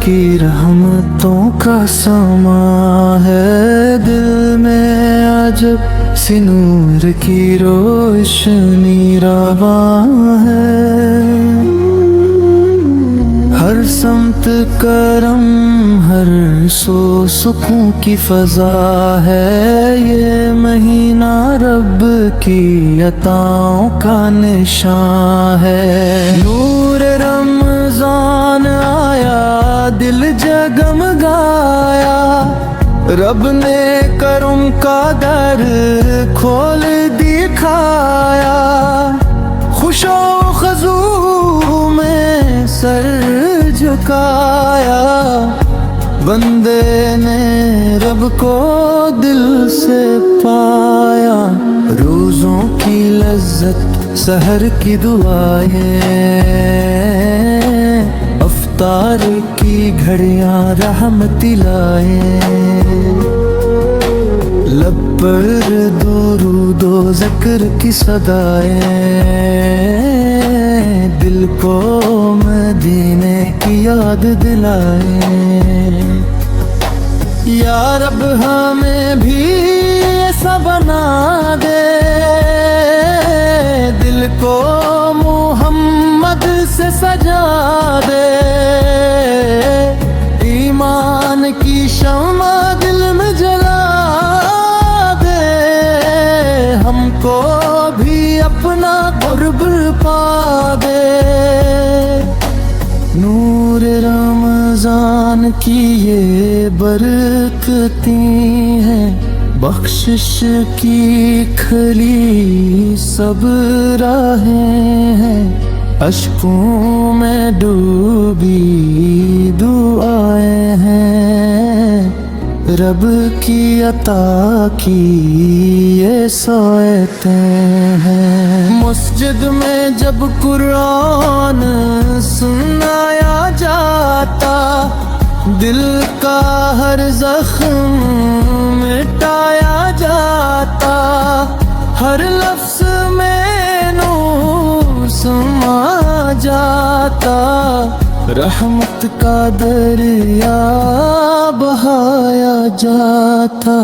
کی رحمتوں کا سما ہے دل میں عجب سی نور کی روشنی رواں ہے ہر سمت کرم ہر سو سکون کی فضا ہے یہ مہینہ رب کی عطاؤں کا نشان ہے نور رمضان آیا دل جگمگایا رب نے کرم کا در کھول دکھایا خوش و خضوع میں سر جھکایا بندے نے رب کو دل سے پایا روزوں کی لذت سحر کی دعائیں افطار کی گھڑیاں رحمت لائیں لب پر درود و ذکر کی صدائیں دل کو مدینے کی یاد دلائیں یا رب ہمیں بھی ایسا بنا دے دل کو محمد سے سجا دے ایمان کی شمع دل میں جلا دے ہم کو بھی اپنا قرب پا دے نور رمضان کی یہ برکتیں ہیں بخشش کی کھلی سب راہیں ہیں اشکوں میں ڈوبی دعائیں ہیں رب کی عطا کی یہ سوئتیں ہیں مسجد میں جب قرآن سنایا جاتا دل کا ہر زخم مٹایا جاتا ہر لفظ میں نور سما جاتا رحمت کا دریا بہایا جاتا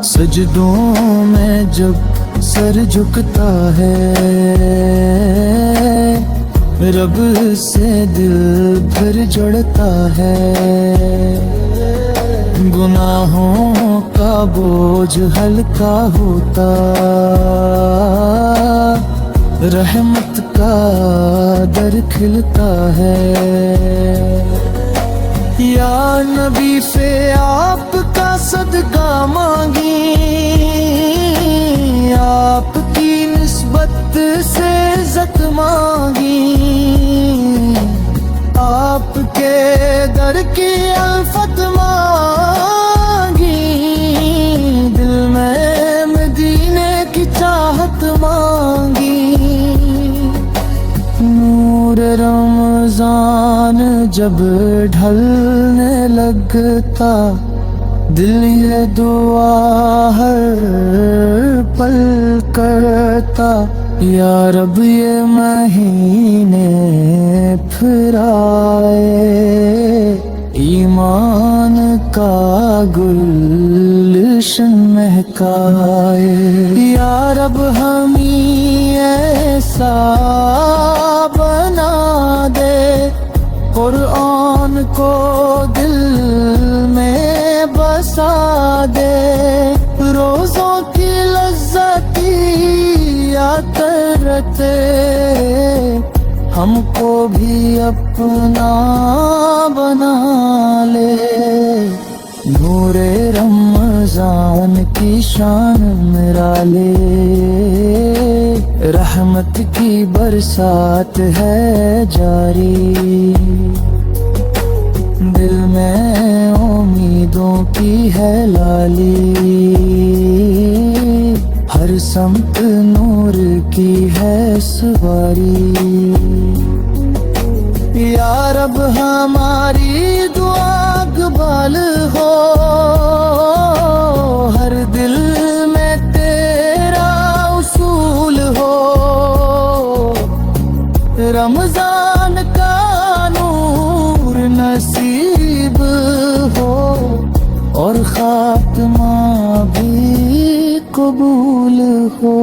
سجدوں میں جب سر جھکتا ہے رب سے دل پھر جڑتا ہے گناہوں کا بوجھ ہلکا ہوتا رحمت کا در کھلتا ہے یا نبی سے آپ کا صدقہ مانگی آپ کی نسبت سے عزت مانگی آپ کے در کی الفت مانگی دل میں مدینے کی چاہت مانگی نور رمضان جب ڈھلنے لگتا دل یہ دعا ہر پل کرتا یا رب یہ مہینے پھر آئے ایمان کا گلشن مہکائے یا رب ہمیں ایسا بنا دے قرآن کو دل میں بسا دے روزوں کی لذت یاد کرتے ہم کو بھی اپنا بنا لے نور رمضان کی شان میرا لے رحمت کی برسات ہے جاری دل میں امیدوں کی ہے لالی ہر سمت نور کی ہے سواری یا یا رب ہماری دعا اقبال ہو، ہر دل میں تیرا اصول ہو، رمضان کا نور نصیب ہو اور خاتمہ بھی قبول ہو۔